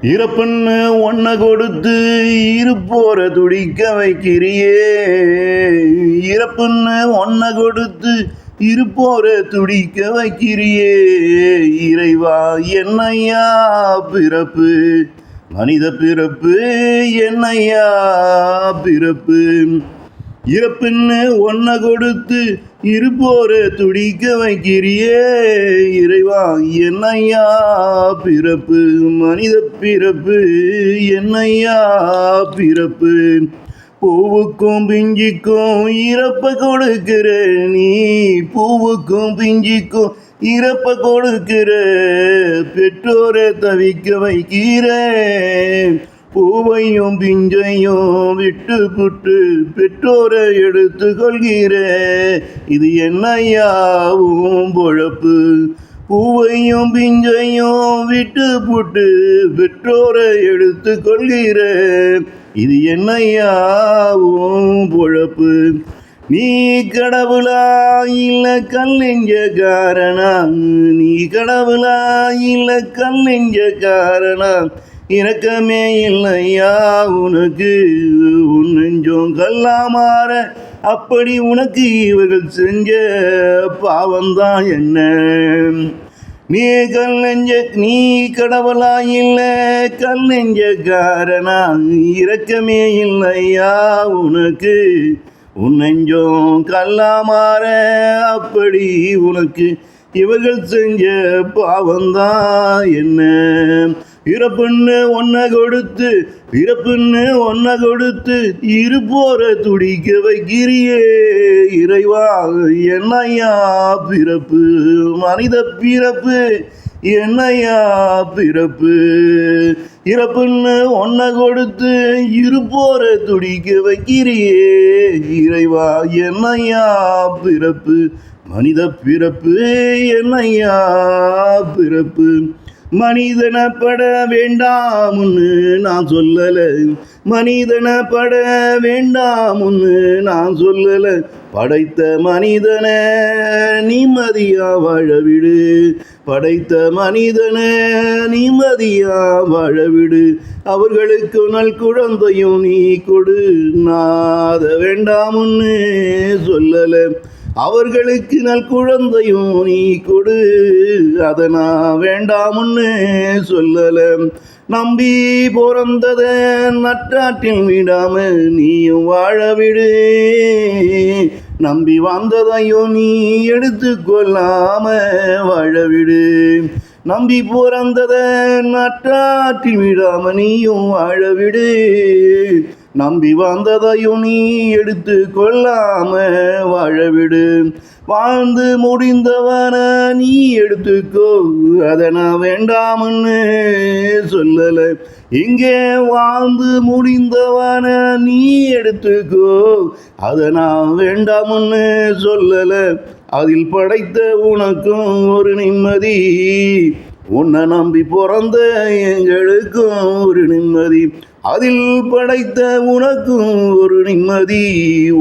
இறப்புன்னு ஒன்ன கொடுத்து இருப்போர துடிக்க வைக்கிறியே. இறப்புன்னு ஒன்ன கொடுத்து இருப்போர துடிக்க வைக்கிறியே. இறைவா என்னையா பிறப்பு, மனித பிறப்பு என்னையா பிறப்பு. இறப்புன்னு ஒன்ன கொடுத்து இருப்போர துடிக்க வைக்கிறியே. இறைவா என்னையா பிறப்பு, மனித பிறப்பு என்னையா பிறப்பு. பூவுக்கும் பிஞ்சிக்கும் இறப்ப கொடுக்கிற நீ, பூவுக்கும் பிஞ்சிக்கும் இறப்ப கொடுக்கிற, பெற்றோரை தவிக்க வைக்கிற. பூவையும் பிஞ்சையும் விட்டு புட்டு பெற்றோரை எடுத்து கொள்கிற. இது என்னையாவும் பொழப்பு. பூவையும் பிஞ்சையும் விட்டு புட்டு பெற்றோரை எடுத்து கொள்கிற. இது என்னையாவும் பொழப்பு. நீ கடவுளா இல்ல கல்லெஞ்சக்காரனா, நீ கடவுளா இல்ல கல்லெஞ்சக்காரனா. இரக்கமே இல்லையா உனக்கு, உன் நெஞ்சம் கல்லாமாற. அப்படி உனக்கு இவர்கள் செஞ்ச பாவந்தான் என்ன. நீ கடவுளா இல்ல கல்லெஞ்சக்காரனா. இரக்கமே இல்லையா உனக்கு, உன் நெஞ்சம் கல்லாமாற. அப்படி உனக்கு இவர்கள் செஞ்ச பாவந்தான் என்ன. இறப்புன்னு ஒன்ன கொடுத்து, இறப்புன்னு ஒன்ன கொடுத்து இருப்போர துடிக்க வைக்கிறியே. இறைவா என்னையா பிறப்பு, மனித பிறப்பு என்னையா பிறப்பு. இறப்புன்னு ஒன்ன கொடுத்து இருப்போர துடிக்க வைக்கிறியே. இறைவா என்னையா பிறப்பு, மனித பிறப்பு என்னையா பிறப்பு. மனிதனப்பட வேண்டாம்னு நான் சொல்லல, மனிதனப்பட வேண்டாம்னு நான் சொல்லல. படைத்த மனிதனை நிம்மதியா வாழவிடு, படைத்த மனிதனை நிம்மதியா வாழவிடு. அவர்களுக்கு நல் குழந்தையும் நீ கொடு, நாத வேண்டாம்னு சொல்லல. அவர்களுக்கு நல் குழந்தையும் நீ கொடு, அதை நான் வேண்டாம்னு சொல்லல. நம்பி பிறந்தத நட்டாற்றில் விடாம நீயும் வாழவிடு. நம்பி வந்ததையும் நீ எடுத்து கொள்ளாம வாழவிடு. நம்பி பிறந்தத நட்டாற்றில் விடாம நீயும் வாழவிடு. நம்பி வந்ததையும் நீ எடுத்து கொள்ளாம வாழவிடு. வாழ்ந்து முடிந்தவன நீ எடுத்துக்கோ, அதை நான் வேண்டாம்னு சொல்லல. இங்கே வாழ்ந்து முடிந்தவன நீ எடுத்துக்கோ, அதை நான் வேண்டாம்னு சொல்லல. அதில் படைத்த உனக்கும் ஒரு நிம்மதி, உன்னை நம்பி பிறந்த எங்களுக்கும் ஒரு நிம்மதி. அதில் படைத்த உனக்கும் ஒரு நிம்மதி,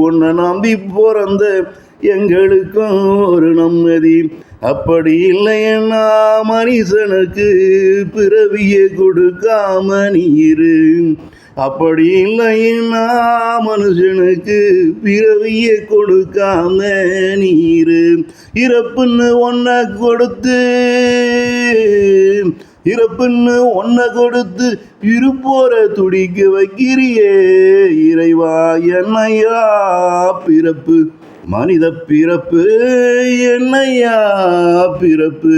உன்னை நம்பி பிறந்த எங்களுக்கும் ஒரு நிம்மதி. அப்படி இல்லைன்னா மனுஷனுக்கு பிறவியை கொடுக்காம நீரு. அப்படி இல்லைன்னா மனுஷனுக்கு பிறவியை கொடுக்காம நீரு. இறப்புன்னு ஒன்ன கொடுத்து, இறப்புன்னு ஒன்ன கொடுத்து இருப்போர துடிக்க வைக்கிறியே. இறைவா என்னையா பிறப்பு, மனித பிறப்பு என்னையா பிறப்பு.